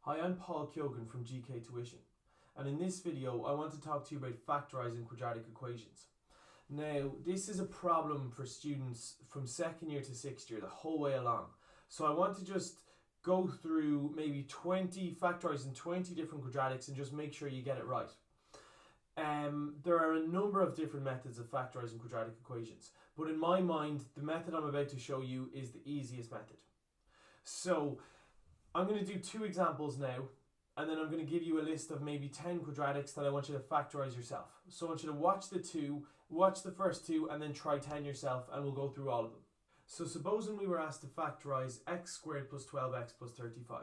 Hi, I'm Paul Kyogan from GK Tuition, and in this video I want to talk to you about factorising quadratic equations. Now, this is a problem for students from second year to sixth year, the whole way along. So I want to just go through maybe factorising 20 different quadratics and just make sure you get it right. There are a number of different methods of factorising quadratic equations, but in my mind, the method I'm about to show you is the easiest method. So I'm going to do two examples now, and then I'm going to give you a list of maybe 10 quadratics that I want you to factorise yourself. So I want you to watch the first two, and then try 10 yourself, and we'll go through all of them. So supposing we were asked to factorise x squared plus 12x plus 35.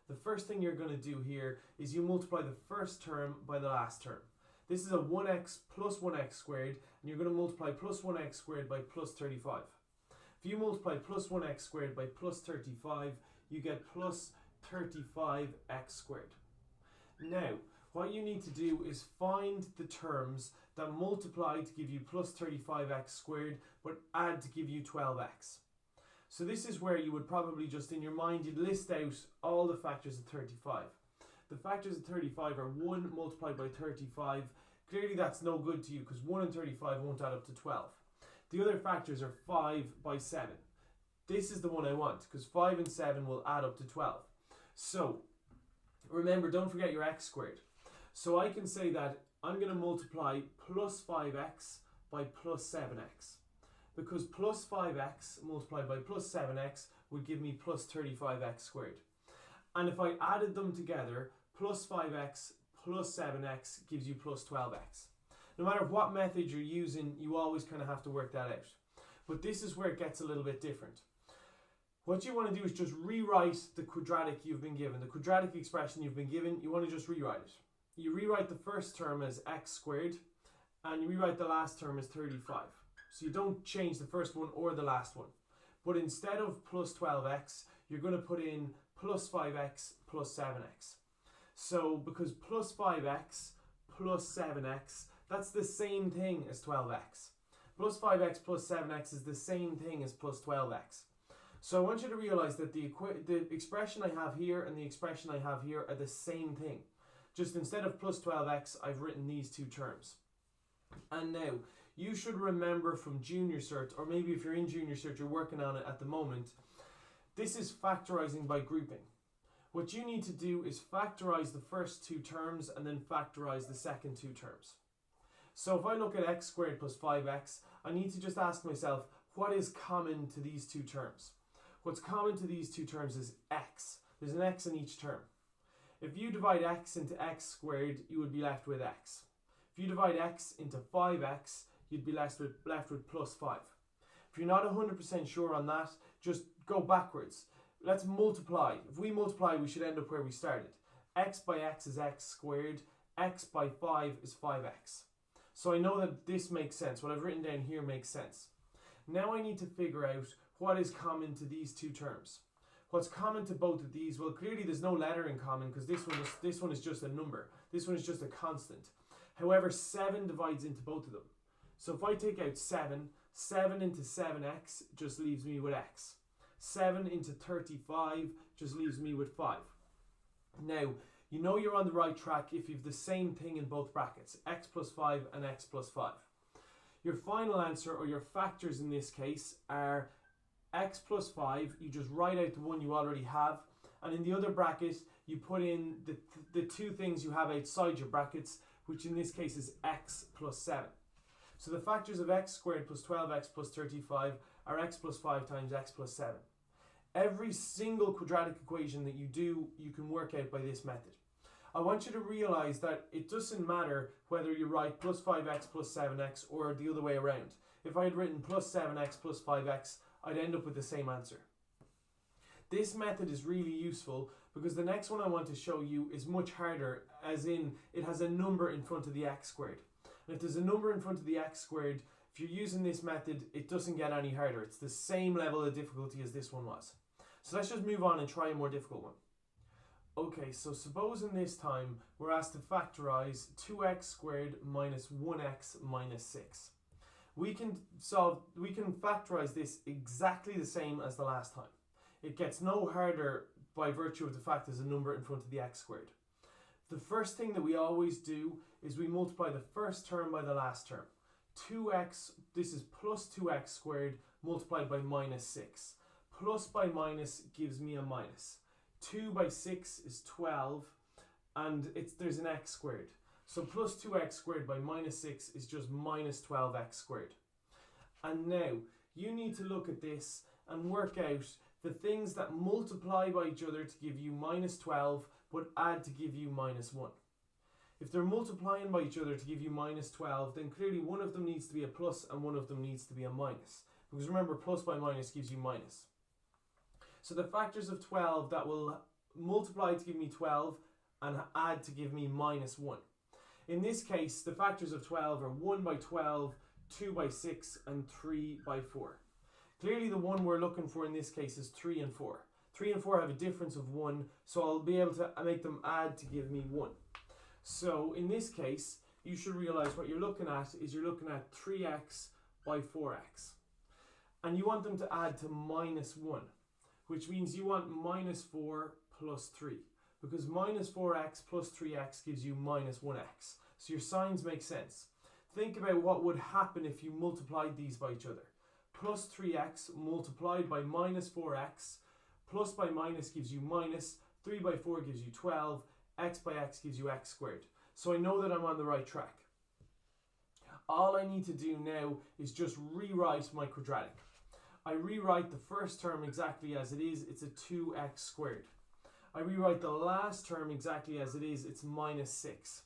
The first thing you're going to do here is you multiply the first term by the last term. This is a 1x plus 1x squared, and you're going to multiply plus 1x squared by plus 35. If you multiply plus 1x squared by plus 35, you get plus 35x squared. Now, what you need to do is find the terms that multiply to give you plus 35x squared, but add to give you 12x. So this is where you would probably just in your mind, you'd list out all the factors of 35. The factors of 35 are 1 multiplied by 35. Clearly that's no good to you because 1 and 35 won't add up to 12. The other factors are 5 by 7. This is the one I want because 5 and 7 will add up to 12. So remember, don't forget your x squared. So I can say that I'm going to multiply plus 5x by plus 7x. Because plus 5x multiplied by plus 7x would give me plus 35x squared. And if I added them together, plus 5x plus 7x gives you plus 12x. No matter what method you're using, you always kind of have to work that out. But this is where it gets a little bit different. What you want to do is just rewrite the quadratic you've been given, the quadratic expression you've been given, you want to just rewrite it. You rewrite the first term as x squared, and you rewrite the last term as 35. So you don't change the first one or the last one. But instead of plus 12x, you're going to put in plus 5x plus 7x. So because plus 5x plus 7x, that's the same thing as 12x. Plus 5x plus 7x is the same thing as plus 12x. So I want you to realize that the expression I have here and the expression I have here are the same thing. Just instead of plus 12x, I've written these two terms. And now, you should remember from junior cert, or maybe if you're in junior cert, you're working on it at the moment, this is factorising by grouping. What you need to do is factorise the first two terms and then factorise the second two terms. So if I look at x squared plus 5x, I need to just ask myself, what is common to these two terms? What's common to these two terms is x. There's an x in each term. If you divide x into x squared, you would be left with x. If you divide x into 5x, you'd be left with plus 5. If you're not 100% sure on that, just go backwards. Let's multiply. If we multiply, we should end up where we started. X by x is x squared. X by 5 is 5x. So I know that this makes sense. What I've written down here makes sense. Now I need to figure out what is common to these two terms. What's common to both of these? Well, clearly there's no letter in common because this one is just a number. This one is just a constant. However, 7 divides into both of them. So if I take out 7, 7 into 7x just leaves me with x. 7 into 35 just leaves me with 5. Now, you know you're on the right track if you have the same thing in both brackets, x plus 5 and x plus 5. Your final answer, or your factors in this case, are x plus 5, you just write out the one you already have, and in the other bracket, you put in the two things you have outside your brackets, which in this case is x plus 7. So the factors of x squared plus 12x plus 35 are x plus 5 times x plus 7. Every single quadratic equation that you do, you can work out by this method. I want you to realize that it doesn't matter whether you write plus 5x plus 7x or the other way around. If I had written plus 7x plus 5x, I'd end up with the same answer. This method is really useful because the next one I want to show you is much harder, as in it has a number in front of the x squared. And if there's a number in front of the x squared, if you're using this method, it doesn't get any harder. It's the same level of difficulty as this one was. So let's just move on and try a more difficult one. Okay, so supposing this time we're asked to factorise 2x squared minus 1x minus 6. We can factorise this exactly the same as the last time. It gets no harder by virtue of the fact there's a number in front of the x squared. The first thing that we always do is we multiply the first term by the last term. 2x, this is plus 2x squared multiplied by minus 6. Plus by minus gives me a minus. 2 by 6 is 12, and there's an x squared. So plus 2x squared by minus 6 is just minus 12x squared. And now, you need to look at this and work out the things that multiply by each other to give you minus 12, but add to give you minus 1. If they're multiplying by each other to give you minus 12, then clearly one of them needs to be a plus and one of them needs to be a minus. Because remember, plus by minus gives you minus. So the factors of 12 that will multiply to give me 12 and add to give me minus 1. In this case, the factors of 12 are 1 by 12, 2 by 6, and 3 by 4. Clearly the one we're looking for in this case is 3 and 4. 3 and 4 have a difference of 1, so I'll be able to make them add to give me 1. So in this case, you should realize what you're looking at is you're looking at 3x by 4x. And you want them to add to minus 1, which means you want minus 4 plus 3. Because minus 4x plus 3x gives you minus 1x. So your signs make sense. Think about what would happen if you multiplied these by each other. Plus 3x multiplied by minus 4x, plus by minus gives you minus, 3 by 4 gives you 12, x by x gives you x squared. So I know that I'm on the right track. All I need to do now is just rewrite my quadratic. I rewrite the first term exactly as it is, it's a 2x squared. I rewrite the last term exactly as it is, it's minus 6.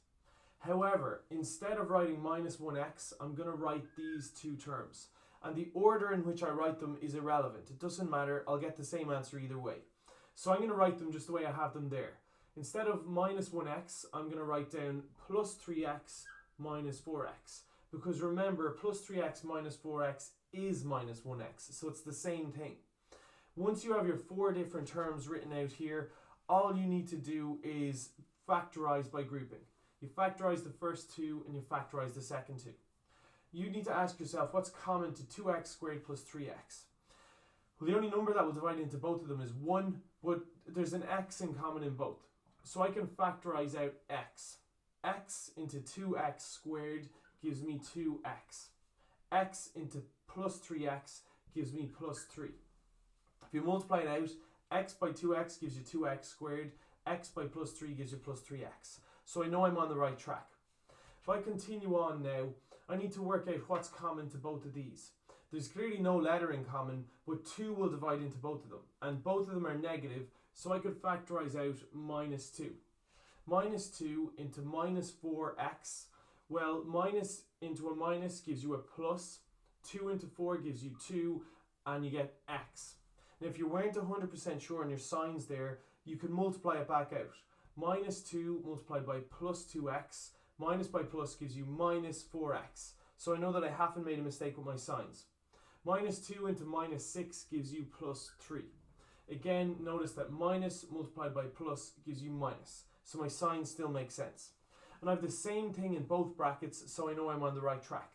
However, instead of writing minus 1x, I'm going to write these two terms. And the order in which I write them is irrelevant. It doesn't matter, I'll get the same answer either way. So I'm going to write them just the way I have them there. Instead of minus 1x, I'm going to write down plus 3x minus 4x. Because remember, plus 3x minus 4x is minus 1x, so it's the same thing. Once you have your four different terms written out here, all you need to do is factorize by grouping. You factorize the first two and you factorize the second two. You need to ask yourself what's common to 2x squared plus 3x. Well, the only number that will divide into both of them is 1, but there's an x in common in both. So I can factorize out x. X into 2x squared gives me 2x. X into plus 3x gives me plus 3. If you multiply it out, x by 2x gives you 2x squared, x by plus 3 gives you plus 3x. So I know I'm on the right track. If I continue on now, I need to work out what's common to both of these. There's clearly no letter in common, but 2 will divide into both of them. And both of them are negative, so I could factorize out minus 2. Minus 2 into minus 4x. Well, minus into a minus gives you a plus. 2 into 4 gives you 2, and you get x. Now if you weren't 100% sure on your signs there, you can multiply it back out. Minus 2 multiplied by plus 2x, minus by plus gives you minus 4x. So I know that I haven't made a mistake with my signs. Minus 2 into minus 6 gives you plus 3. Again, notice that minus multiplied by plus gives you minus. So my signs still make sense. And I have the same thing in both brackets, so I know I'm on the right track.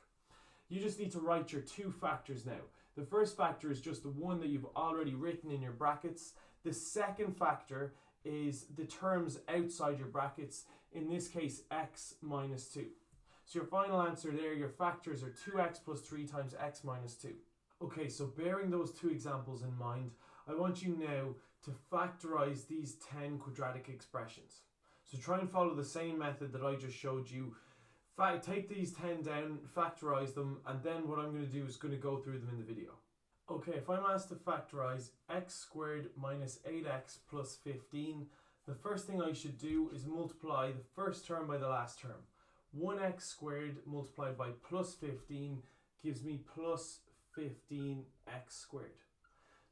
You just need to write your two factors now. The first factor is just the one that you've already written in your brackets. The second factor is the terms outside your brackets, in this case x minus 2. So your final answer there, your factors are 2x plus 3 times x minus 2. Okay, so bearing those two examples in mind, I want you now to factorize these 10 quadratic expressions. So try and follow the same method that I just showed you. Take these 10 down, factorize them, and then what I'm going to do is going to go through them in the video. Okay, if I'm asked to factorize x squared minus 8x plus 15, the first thing I should do is multiply the first term by the last term. 1x squared multiplied by plus 15 gives me plus 15x squared.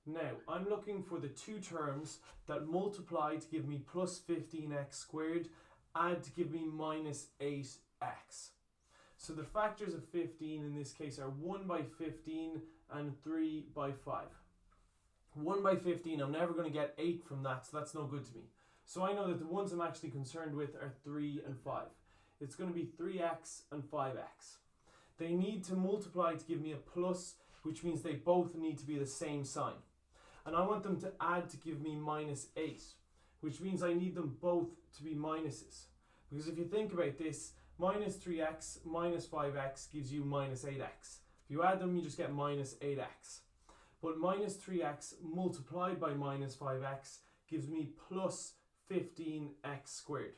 Now, I'm looking for the two terms that multiply to give me plus 15x squared, add to give me minus 8x. So the factors of 15 in this case are 1 by 15 and 3 by 5. 1 by 15, I'm never going to get 8 from that, so that's no good to me. So I know that the ones I'm actually concerned with are 3 and 5. It's going to be 3x and 5x. They need to multiply to give me a plus, which means they both need to be the same sign. and I want them to add to give me minus 8, which means I need them both to be minuses. Because if you think about this, minus 3x minus 5x gives you minus 8x. If you add them, you just get minus 8x. But minus 3x multiplied by minus 5x gives me plus 15x squared.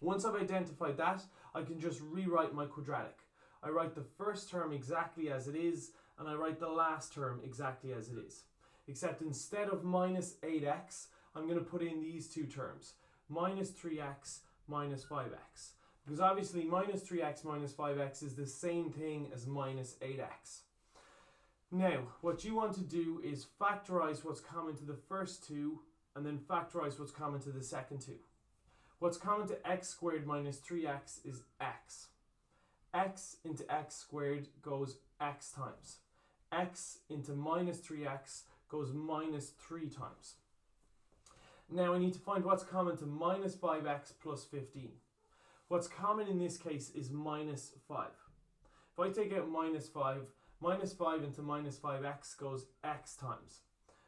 Once I've identified that, I can just rewrite my quadratic. I write the first term exactly as it is, and I write the last term exactly as it is. Except instead of minus 8x, I'm going to put in these two terms, minus 3x minus 5x. Because obviously minus 3x minus 5x is the same thing as minus 8x. Now, what you want to do is factorize what's common to the first two, and then factorize what's common to the second two. What's common to x squared minus 3x is x. X into x squared goes x times. X into minus 3x goes minus 3 times. Now I need to find what's common to minus 5x plus 15. What's common in this case is minus 5. If I take out minus 5 into minus 5x goes x times.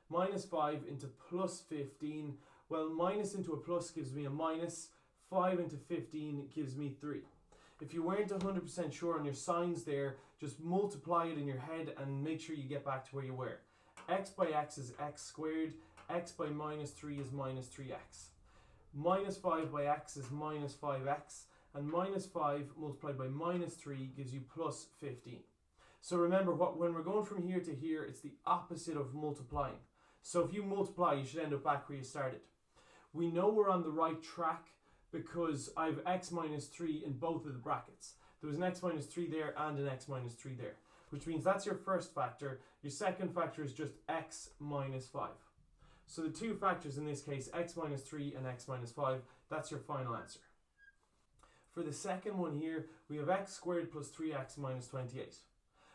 Minus 5 into plus 15, well, minus into a plus gives me a minus, 5 into 15 gives me 3. If you weren't 100% sure on your signs there, just multiply it in your head and make sure you get back to where you were. X by x is x squared, x by minus 3 is minus 3x. Minus 5 by x is minus 5x, and minus 5 multiplied by minus 3 gives you plus 15. So remember, when we're going from here to here, it's the opposite of multiplying. So if you multiply, you should end up back where you started. We know we're on the right track because I have x minus 3 in both of the brackets. There was an x minus 3 there and an x minus 3 there, which means that's your first factor. Your second factor is just x minus 5. So the two factors in this case, x minus 3 and x minus 5, that's your final answer. For the second one here, we have x squared plus 3x minus 28.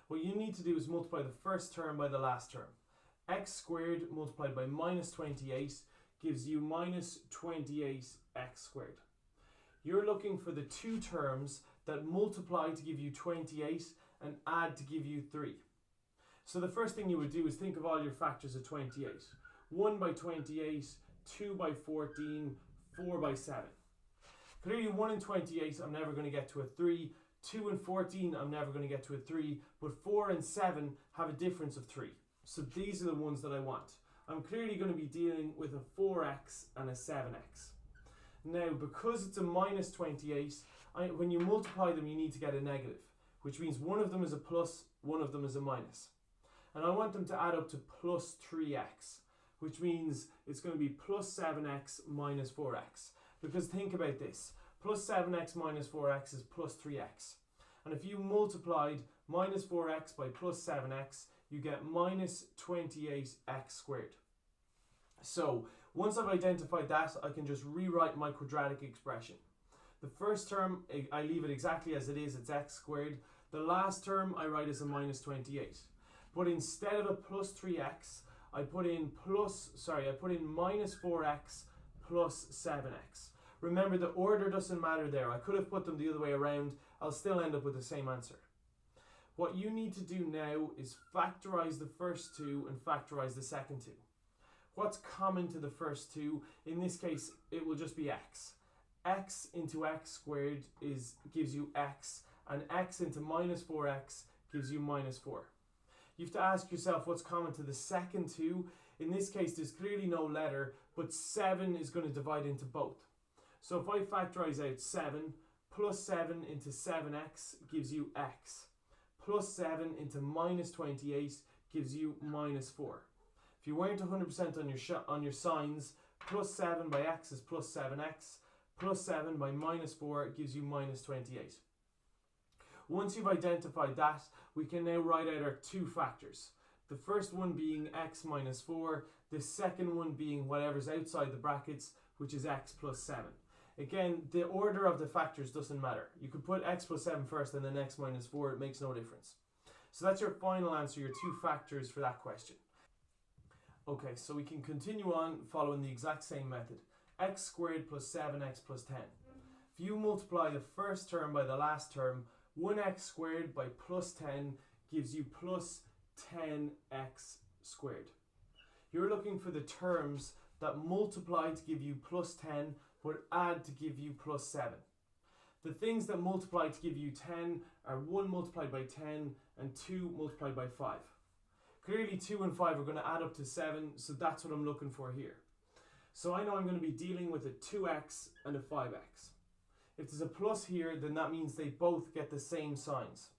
What you need to do is multiply the first term by the last term. X squared multiplied by minus 28 gives you minus 28x squared. You're looking for the two terms that multiply to give you 28 and add to give you 3. So the first thing you would do is think of all your factors of 28. 1 by 28, 2 by 14, 4 by 7. Clearly 1 and 28 I'm never going to get to a 3, 2 and 14 I'm never going to get to a 3, but 4 and 7 have a difference of 3. So these are the ones that I want. I'm clearly going to be dealing with a 4x and a 7x. Now, because it's a minus 28, when you multiply them, you need to get a negative, which means one of them is a plus, one of them is a minus. And I want them to add up to plus 3x, which means it's going to be plus 7x minus 4x. Because think about this, plus 7x minus 4x is plus 3x. And if you multiplied minus 4x by plus 7x, you get minus 28x squared. So once I've identified that, I can just rewrite my quadratic expression. The first term, I leave it exactly as it is, it's x squared. The last term I write as a minus 28. But instead of a plus 3x, I put in minus 4x plus 7x. Remember, the order doesn't matter there. I could have put them the other way around. I'll still end up with the same answer. What you need to do now is factorize the first two and factorize the second two. What's common to the first two? In this case, it will just be x. X into x squared gives you x, and x into minus 4x gives you minus 4. You have to ask yourself what's common to the second two. In this case, there's clearly no letter, but 7 is going to divide into both. So if I factorize out 7, plus 7 into 7x gives you x. Plus 7 into minus 28 gives you minus 4. If you weren't 100% on your signs, plus 7 by x is plus 7x. Plus 7 by minus 4 gives you minus 28. Once you've identified that, we can now write out our two factors. The first one being x minus 4, the second one being whatever's outside the brackets, which is x plus 7. Again, the order of the factors doesn't matter. You could put x plus 7 first and then x minus 4, it makes no difference. So that's your final answer, your two factors for that question. Okay, so we can continue on following the exact same method. X squared plus 7x plus 10. If you multiply the first term by the last term, 1x squared by plus 10 gives you plus 10x squared. You're looking for the terms that multiply to give you plus 10 but add to give you plus 7. The things that multiply to give you 10 are 1 multiplied by 10 and 2 multiplied by 5. Clearly 2 and 5 are going to add up to 7, so that's what I'm looking for here. So I know I'm going to be dealing with a 2x and a 5x. If there's a plus here, then that means they both get the same signs.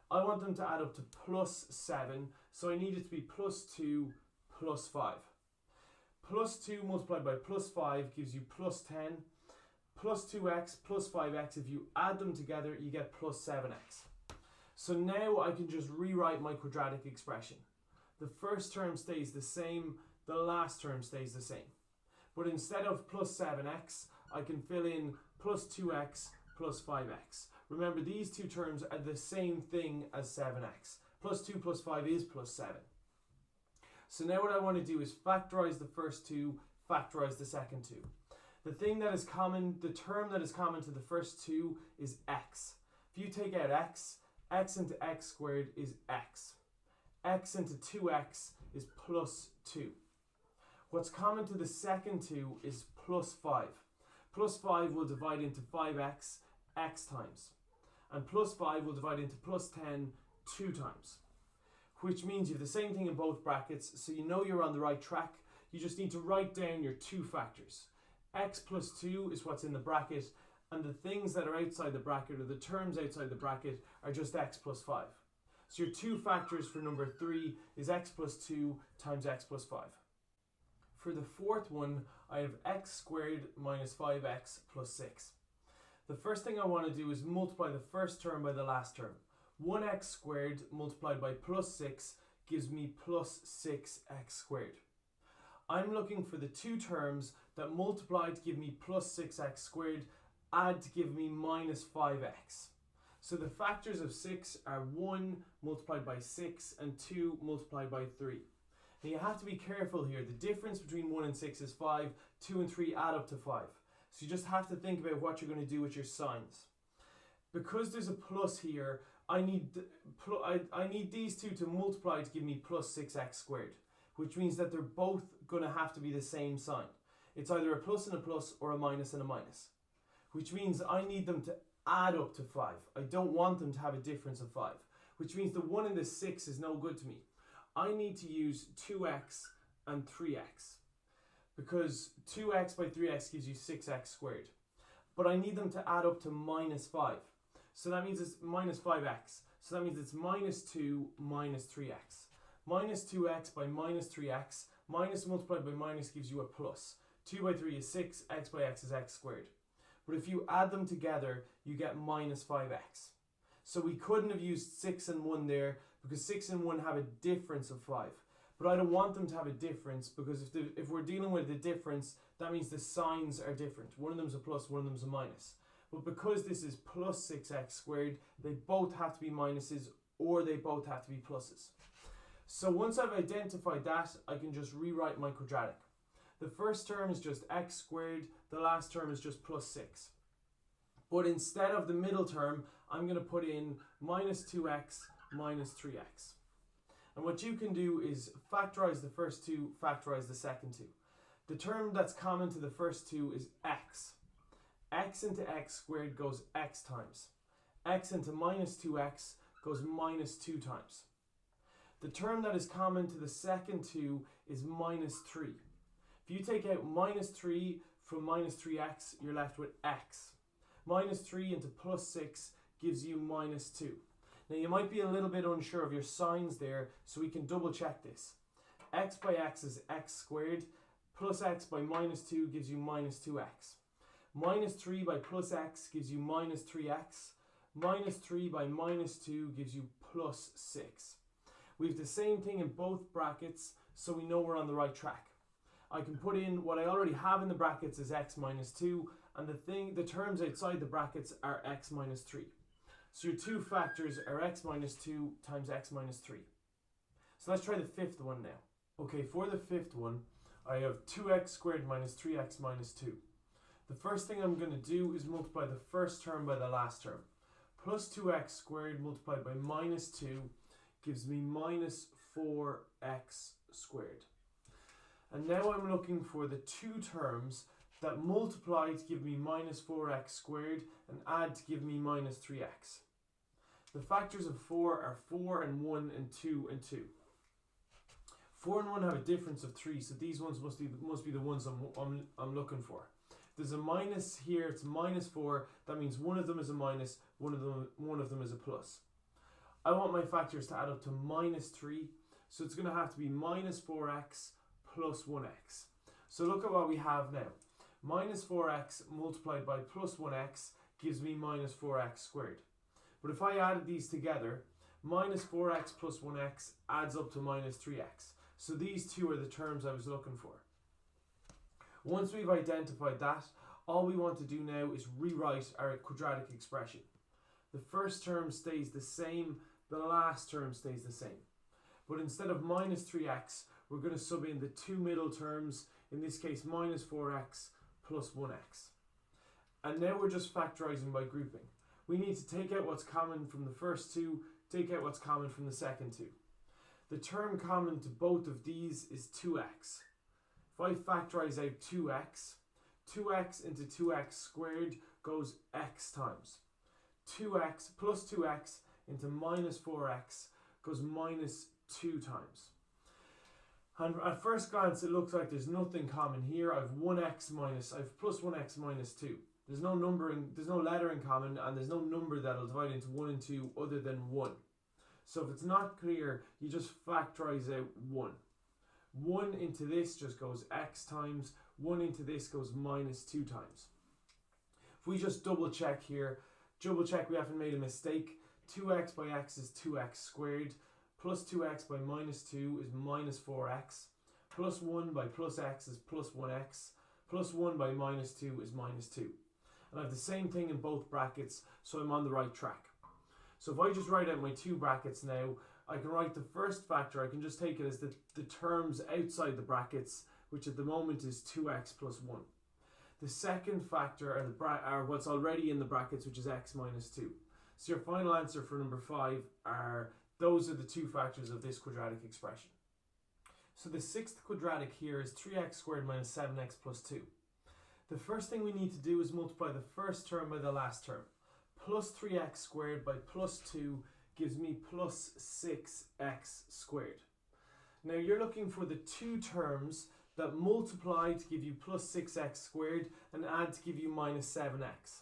I want them to add up to plus 7, so I need it to be plus 2 plus 5. Plus 2 multiplied by plus 5 gives you plus 10. Plus 2x plus 5x, if you add them together, you get plus 7x. So now I can just rewrite my quadratic expression. The first term stays the same, the last term stays the same. But instead of plus 7x, I can fill in plus 2x plus 5x. Remember, these two terms are the same thing as 7x. Plus 2 plus 5 is plus 7. So now what I want to do is factorize the first two, factorize the second two. The thing that is common, the term that is common to the first two is x. If you take out x, x into x squared is x. X into 2x is plus 2. What's common to the second two is plus 5. Plus 5 will divide into 5x, x times. And plus 5 will divide into plus 10, 2 times. Which means you have the same thing in both brackets, so you know you're on the right track. You just need to write down your two factors. X plus 2 is what's in the bracket, and the things that are outside the bracket, or the terms outside the bracket, are just x plus 5. So your two factors for number 3 is x plus 2 times x plus 5. For the fourth one, I have x squared minus 5x plus 6. The first thing I want to do is multiply the first term by the last term. 1x squared multiplied by plus 6 gives me plus 6x squared. I'm looking for the two terms that multiply to give me plus 6x squared, add to give me minus 5x. So the factors of 6 are 1 multiplied by 6 and 2 multiplied by 3. Now you have to be careful here. The difference between 1 and 6 is 5, 2 and 3 add up to 5. So you just have to think about what you're going to do with your signs. Because there's a plus here, I need these two to multiply to give me plus 6x squared, which means that they're both going to have to be the same sign. It's either a plus and a plus or a minus and a minus, which means I need them to add up to 5. I don't want them to have a difference of 5, which means the 1 and the 6 is no good to me. I need to use 2x and 3x, because 2x by 3x gives you 6x squared. But I need them to add up to minus 5. So that means it's minus 5x. So that means it's minus 2 minus 3x. Minus 2x by minus 3x, minus multiplied by minus gives you a plus. 2 by 3 is 6, x by x is x squared. But if you add them together, you get minus 5x. So we couldn't have used 6 and 1 there, because 6 and 1 have a difference of 5. But I don't want them to have a difference, because if we're dealing with a difference, that means the signs are different. One of them's a plus, one of them's a minus. But because this is plus 6x squared, they both have to be minuses, or they both have to be pluses. So once I've identified that, I can just rewrite my quadratic. The first term is just x squared, the last term is just plus 6. But instead of the middle term, I'm going to put in minus 2x minus 3x. And what you can do is factorize the first two, factorize the second two. The term that's common to the first two is x. X into x squared goes x times. X into minus 2x goes minus 2 times. The term that is common to the second two is minus 3. If you take out minus 3 from minus 3x, you're left with x. Minus 3 into plus 6 gives you minus 2. Now you might be a little bit unsure of your signs there, so we can double check this. X by x is x squared, plus x by minus 2 gives you minus 2x. Minus 3 by plus x gives you minus 3x. Minus 3 by minus 2 gives you plus 6. We have the same thing in both brackets, so we know we're on the right track. I can put in what I already have in the brackets is x minus 2, and the terms outside the brackets are x minus 3. So your two factors are x minus 2 times x minus 3. So let's try the fifth one now. Okay, for the fifth one, I have 2x squared minus 3x minus 2. The first thing I'm going to do is multiply the first term by the last term. Plus 2x squared multiplied by minus 2 gives me minus 4x squared. And now I'm looking for the two terms that multiply to give me minus 4x squared and add to give me minus 3x. The factors of 4 are 4 and 1 and 2 and 2. 4 and 1 have a difference of 3, so these ones must be the ones I'm looking for. There's a minus here, it's minus 4, that means one of them is a minus, one of them is a plus. I want my factors to add up to minus 3, so it's going to have to be minus 4x plus 1x. So look at what we have now. Minus 4x multiplied by plus 1x gives me minus 4x squared. But if I added these together, minus 4x plus 1x adds up to minus 3x. So these two are the terms I was looking for. Once we've identified that, all we want to do now is rewrite our quadratic expression. The first term stays the same, the last term stays the same. But instead of minus 3x, we're going to sub in the two middle terms, in this case minus 4x plus 1x. And now we're just factorising by grouping. We need to take out what's common from the first two, take out what's common from the second two. The term common to both of these is 2x. If I factorise out 2x into 2x squared goes x times. 2x plus 2x into minus 4x goes minus 2 times. And at first glance it looks like there's nothing common here. I've plus 1x minus 2. There's no letter in common, and there's no number that'll divide into 1 and 2 other than 1. So if it's not clear, you just factorise out 1. 1 into this just goes x times, 1 into this goes minus 2 times. If we just double check here, we haven't made a mistake. 2x by x is 2x squared, plus 2x by minus 2 is minus 4x, plus 1 by plus x is plus 1x, plus 1 by minus 2 is minus 2. And I have the same thing in both brackets, so I'm on the right track. So if I just write out my two brackets now, I can write the first factor, I can just take it as the terms outside the brackets, which at the moment is 2x plus 1. The second factor are what's already in the brackets, which is x minus 2. So your final answer for number 5 those are the two factors of this quadratic expression. So the sixth quadratic here is 3x squared minus 7x plus 2. The first thing we need to do is multiply the first term by the last term. Plus 3x squared by plus 2 gives me plus 6x squared. Now you're looking for the two terms that multiply to give you plus 6x squared and add to give you minus 7x.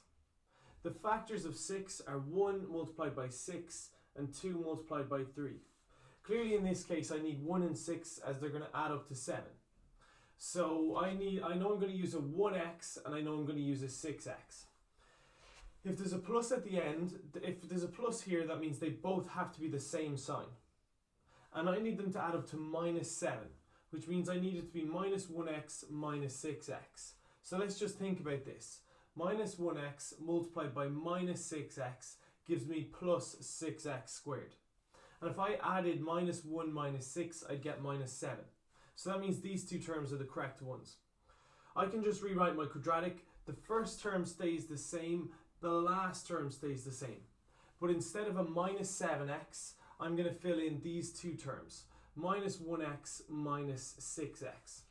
The factors of 6 are 1 multiplied by 6 and 2 multiplied by 3. Clearly in this case I need 1 and 6 as they're going to add up to 7. So I know I'm going to use a 1x and I know I'm going to use a 6x. If there's a plus at the end, if there's a plus here, that means they both have to be the same sign. And I need them to add up to minus 7, which means I need it to be minus 1x minus 6x. So let's just think about this. Minus 1x multiplied by minus 6x gives me plus 6x squared. And if I added minus 1 minus 6, I'd get minus 7. So that means these two terms are the correct ones. I can just rewrite my quadratic. The first term stays the same, the last term stays the same. But instead of a minus 7x, I'm going to fill in these two terms. Minus 1x minus 6x.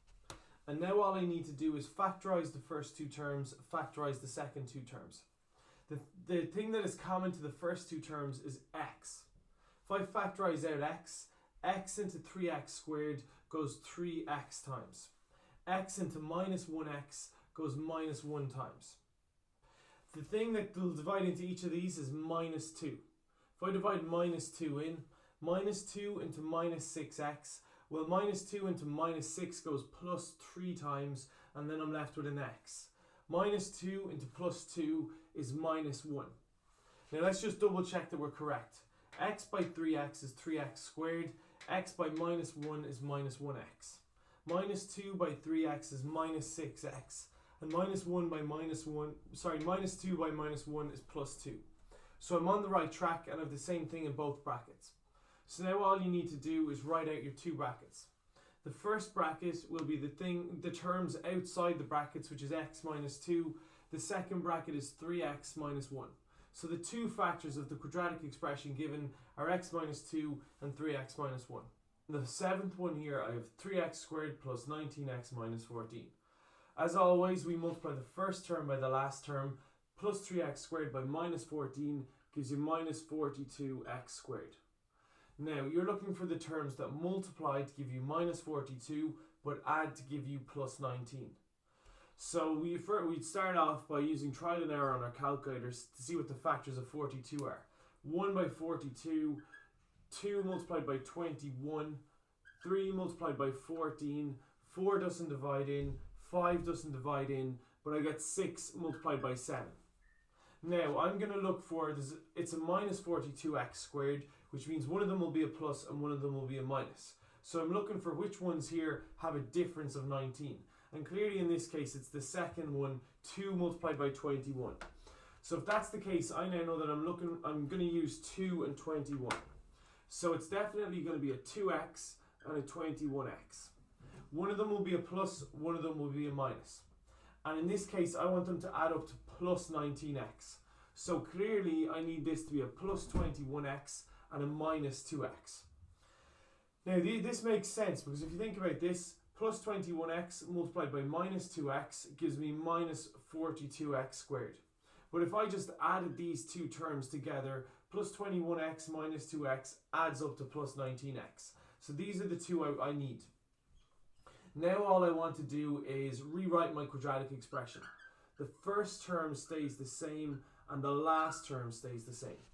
And now all I need to do is factorise the first two terms, factorise the second two terms. The thing that is common to the first two terms is x. If I factorise out x into 3x squared goes 3x times. X into minus 1x goes minus 1 times. The thing that will divide into each of these is minus 2. If I divide minus 2 in, minus 2 into minus 6x, well, minus 2 into minus 6 goes plus 3 times, and then I'm left with an x. Minus 2 into plus 2 is minus 1. Now let's just double check that we're correct. X by 3x is 3x squared. X by minus 1 is minus 1x. Minus 2 by 3x is minus 6x. And minus 2 by minus 1 is plus 2. So I'm on the right track and I have the same thing in both brackets. So now all you need to do is write out your two brackets. The first bracket will be the terms outside the brackets, which is x minus 2. The second bracket is 3x minus 1. So the two factors of the quadratic expression given are x minus 2 and 3x minus 1. The seventh one here, I have 3x squared plus 19x minus 14. As always, we multiply the first term by the last term. Plus 3x squared by minus 14 gives you minus 42x squared. Now, you're looking for the terms that multiply to give you minus 42, but add to give you plus 19. So we'd start off by using trial and error on our calculators to see what the factors of 42 are. 1 by 42, 2 multiplied by 21, 3 multiplied by 14, 4 doesn't divide in, 5 doesn't divide in, but I get 6 multiplied by 7. Now I'm going to look for, it's a minus 42x squared, which means one of them will be a plus and one of them will be a minus. So I'm looking for which ones here have a difference of 19. And clearly in this case it's the second one, 2 multiplied by 21. So if that's the case, I now know that I'm going to use 2 and 21. So it's definitely going to be a 2x and a 21x. One of them will be a plus, one of them will be a minus. And in this case, I want them to add up to plus 19x. So clearly, I need this to be a plus 21x and a minus 2x. Now, this makes sense because if you think about this, plus 21x multiplied by minus 2x gives me minus 42x squared. But if I just added these two terms together, plus 21x minus 2x adds up to plus 19x. So these are the two I need. Now all I want to do is rewrite my quadratic expression. The first term stays the same and the last term stays the same.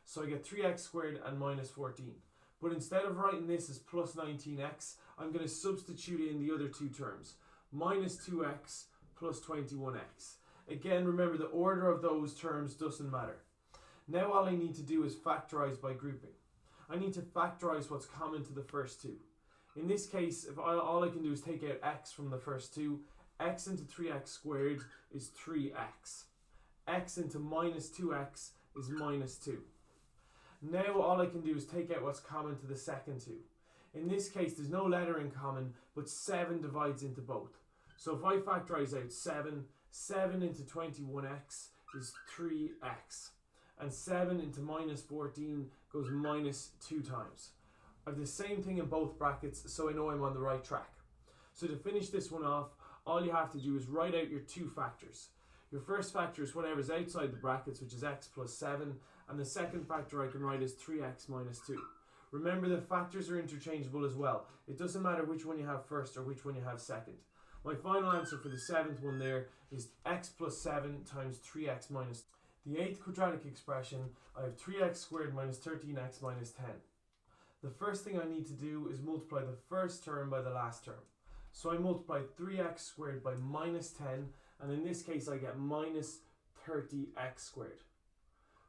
So I get 3x squared and minus 14. But instead of writing this as plus 19x, I'm going to substitute in the other two terms. Minus 2x plus 21x. Again, remember the order of those terms doesn't matter. Now all I need to do is factorize by grouping. I need to factorize what's common to the first two. In this case, if all I can do is take out x from the first two, x into 3x squared is 3x. X into minus 2x is minus 2. Now all I can do is take out what's common to the second two. In this case, there's no letter in common, but 7 divides into both. So if I factorize out 7, 7 into 21x is 3x. And 7 into minus 14 goes minus 2 times. I have the same thing in both brackets, so I know I'm on the right track. So to finish this one off, all you have to do is write out your two factors. Your first factor is whatever's outside the brackets, which is x plus 7, and the second factor I can write is 3x minus 2. Remember that factors are interchangeable as well. It doesn't matter which one you have first or which one you have second. My final answer for the seventh one there is x plus 7 times 3x minus 2. The eighth quadratic expression, I have 3x squared minus 13x minus 10. The first thing I need to do is multiply the first term by the last term. So I multiply 3x squared by minus 10, and in this case I get minus 30x squared.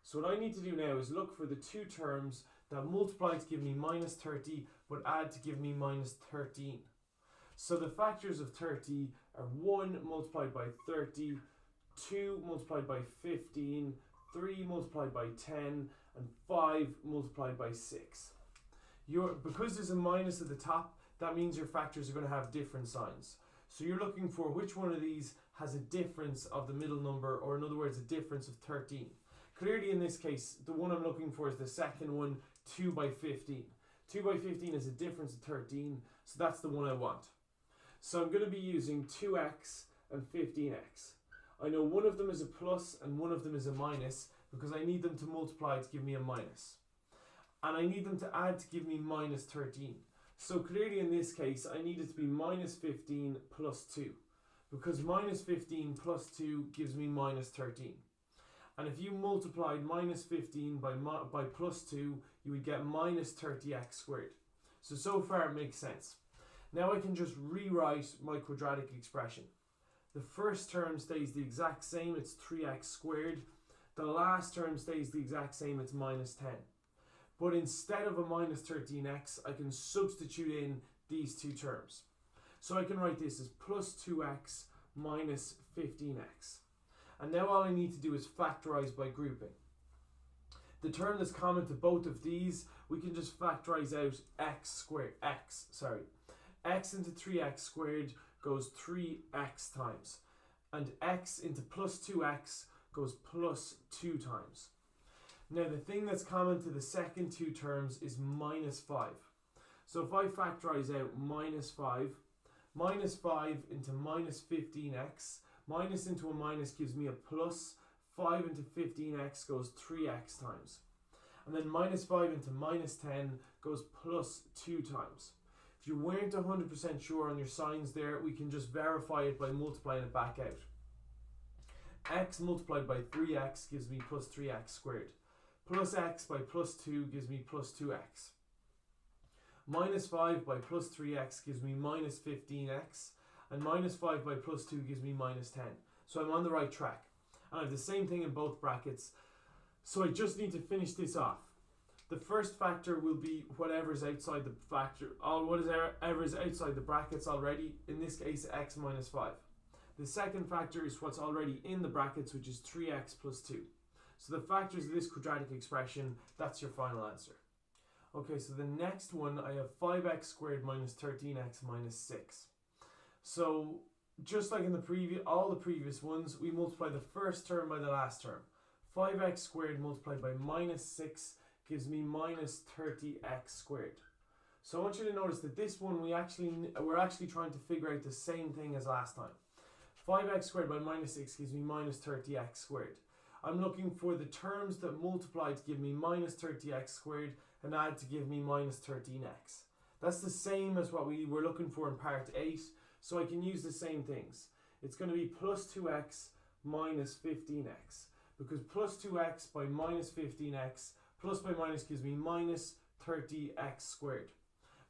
So what I need to do now is look for the two terms that multiply to give me minus 30, but add to give me minus 13. So the factors of 30 are 1 multiplied by 30, 2 multiplied by 15, 3 multiplied by 10, and 5 multiplied by 6. Because there's a minus at the top, that means your factors are going to have different signs. So you're looking for which one of these has a difference of the middle number, or in other words, a difference of 13. Clearly in this case, the one I'm looking for is the second one, 2 by 15. 2 by 15 is a difference of 13, so that's the one I want. So I'm going to be using 2x and 15x. I know one of them is a plus and one of them is a minus because I need them to multiply to give me a minus. And I need them to add to give me minus 13. So clearly in this case, I need it to be minus 15 plus 2. Because minus 15 plus 2 gives me minus 13. And if you multiplied minus 15 by plus 2, you would get minus 30x squared. So far it makes sense. Now I can just rewrite my quadratic expression. The first term stays the exact same, it's 3x squared. The last term stays the exact same, it's minus 10. But instead of a minus 13x, I can substitute in these two terms. So I can write this as plus 2x minus 15x. And now all I need to do is factorize by grouping. The term that's common to both of these, we can just factorize out x into 3x squared goes 3x times. And x into plus 2x goes plus 2 times. Now the thing that's common to the second two terms is minus 5. So if I factorize out minus 5 into minus 15x, minus into a minus gives me a plus, 5 into 15x goes 3x times. And then minus 5 into minus 10 goes plus 2 times. If you weren't 100% sure on your signs there, we can just verify it by multiplying it back out. X multiplied by 3x gives me plus 3x squared. Plus x by plus 2 gives me plus 2x. Minus 5 by plus 3x gives me minus 15x. And minus 5 by plus 2 gives me minus 10. So I'm on the right track. And I have the same thing in both brackets. So I just need to finish this off. The first factor will be whatever's outside the factor, whatever is outside the brackets already, in this case x minus 5. The second factor is what's already in the brackets, which is 3x plus 2. So the factors of this quadratic expression, that's your final answer. Okay, so the next one, I have 5x squared minus 13x minus 6. So just like in the all the previous ones, we multiply the first term by the last term. 5x squared multiplied by minus 6 gives me minus 30x squared. So I want you to notice that this one we're actually trying to figure out the same thing as last time. 5x squared by minus 6 gives me minus 30x squared. I'm looking for the terms that multiply to give me minus 30x squared and add to give me minus 13x. That's the same as what we were looking for in part 8, so I can use the same things. It's going to be plus 2x minus 15x, because plus 2x by minus 15x plus by minus gives me minus 30x squared.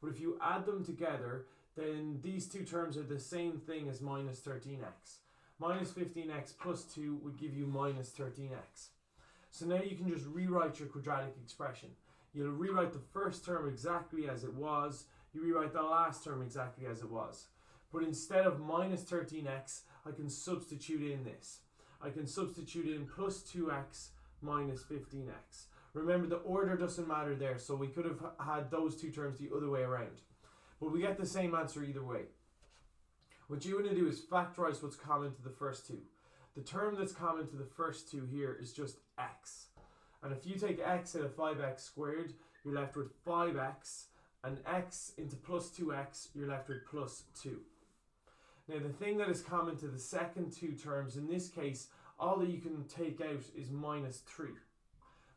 But if you add them together, then these two terms are the same thing as minus 13x. Minus 15x plus 2 would give you minus 13x. So now you can just rewrite your quadratic expression. You'll rewrite the first term exactly as it was. You rewrite the last term exactly as it was. But instead of minus 13x, I can substitute in this. I can substitute in plus 2x minus 15x. Remember, the order doesn't matter there, so we could have had those two terms the other way around. But we get the same answer either way. What you want to do is factorize what's common to the first two. The term that's common to the first two here is just x. And if you take x out of 5x squared, you're left with 5x, and x into plus 2x, you're left with plus 2. Now the thing that is common to the second two terms, in this case, all that you can take out is minus 3.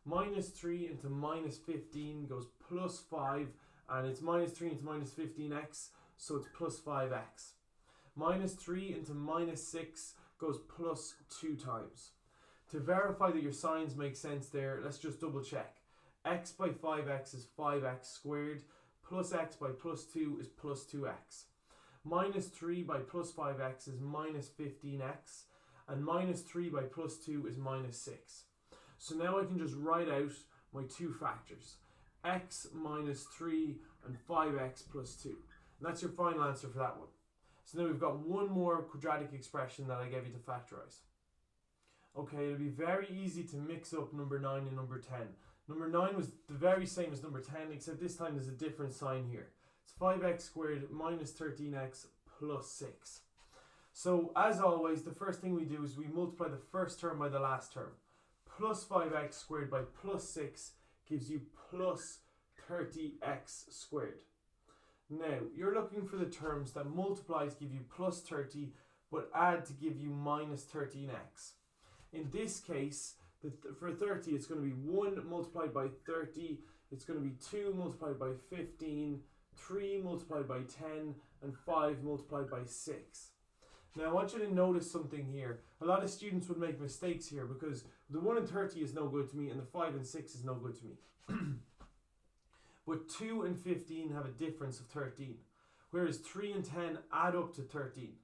Minus 3 into minus 15 goes plus 5, and it's minus 3 into minus 15x, so it's plus 5x. Minus 3 into minus 6 goes plus 2 times. To verify that your signs make sense there, let's just double check. X by 5x is 5x squared, plus x by plus 2 is plus 2x. Minus 3 by plus 5x is minus 15x, and minus 3 by plus 2 is minus 6. So now I can just write out my two factors, x minus 3 and 5x plus 2. And that's your final answer for that one. So now we've got one more quadratic expression that I gave you to factorize. Okay, it'll be very easy to mix up number 9 and number 10. Number 9 was the very same as number 10, except this time there's a different sign here. It's 5x squared minus 13x plus 6. So as always, the first thing we do is we multiply the first term by the last term. Plus 5x squared by plus 6 gives you plus 30x squared. Now, you're looking for the terms that multiply to give you plus 30, but add to give you minus 13x. In this case, for 30, it's going to be 1 multiplied by 30, it's going to be 2 multiplied by 15, 3 multiplied by 10, and 5 multiplied by 6. Now, I want you to notice something here. A lot of students would make mistakes here because the 1 and 30 is no good to me, and the 5 and 6 is no good to me. But 2 and 15 have a difference of 13, whereas 3 and 10 add up to 13.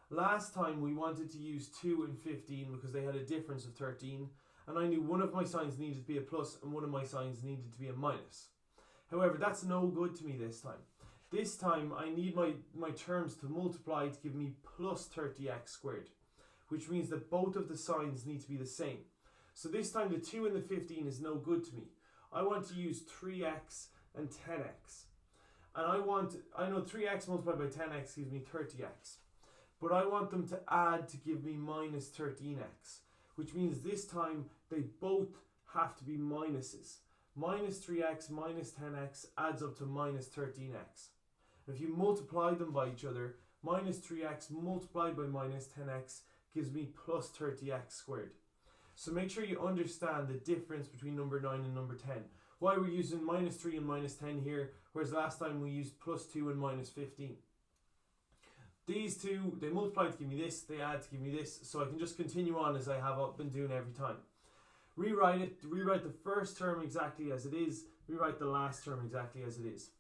Last time we wanted to use 2 and 15 because they had a difference of 13, and I knew one of my signs needed to be a plus and one of my signs needed to be a minus. However, that's no good to me this time. This time I need my terms to multiply to give me plus 30x squared, which means that both of the signs need to be the same. So this time the 2 and the 15 is no good to me. I want to use 3x and 10x. And I know 3x multiplied by 10x gives me 30x. But I want them to add to give me minus 13x, which means this time they both have to be minuses. minus 3x minus 10x adds up to minus 13x. If you multiply them by each other, minus 3x multiplied by minus 10x gives me plus 30x squared. So make sure you understand the difference between number 9 and number 10. Why we're using minus 3 and minus 10 here, whereas last time we used plus 2 and minus 15. These two, they multiply to give me this, they add to give me this, so I can just continue on as I have been doing every time. Rewrite the first term exactly as it is, rewrite the last term exactly as it is.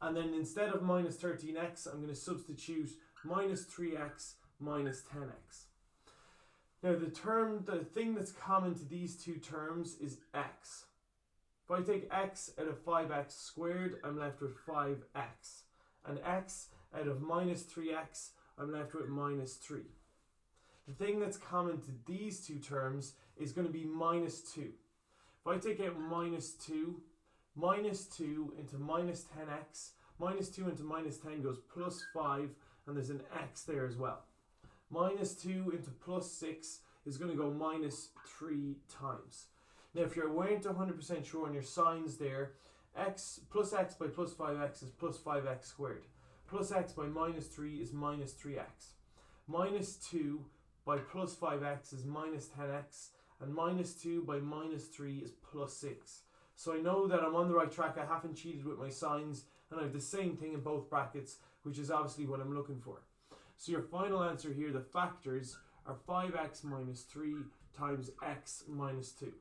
And then instead of minus 13x, I'm going to substitute minus 3x minus 10x. Now the thing that's common to these two terms is x. If I take x out of 5x squared, I'm left with 5x. And x out of minus 3x, I'm left with minus 3. The thing that's common to these two terms is going to be minus 2. If I take out minus 2 into minus 10x, minus 2 into minus 10 goes plus 5, and there's an x there as well. Minus 2 into plus 6 is going to go minus 3 times. Now if you weren't 100% sure on your signs there, x plus x by plus 5x is plus 5x squared. Plus x by minus 3 is minus 3x. Minus 2 by plus 5x is minus 10x, and minus 2 by minus 3 is plus 6. So I know that I'm on the right track. I haven't cheated with my signs, and I have the same thing in both brackets, which is obviously what I'm looking for. So your final answer here, the factors, are 5x minus 3 times x minus 2.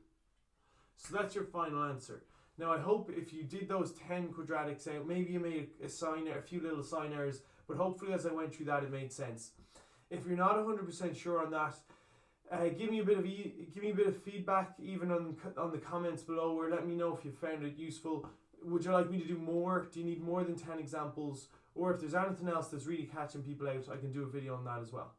So that's your final answer. Now I hope if you did those 10 quadratics out, maybe you made a few little sign errors, but hopefully as I went through that it made sense. If you're not 100% sure on that, give me a bit of feedback even on the comments below, or let me know if you found it useful. Would you like me to do more? Do you need more than 10 examples? Or if there's anything else that's really catching people out, I can do a video on that as well.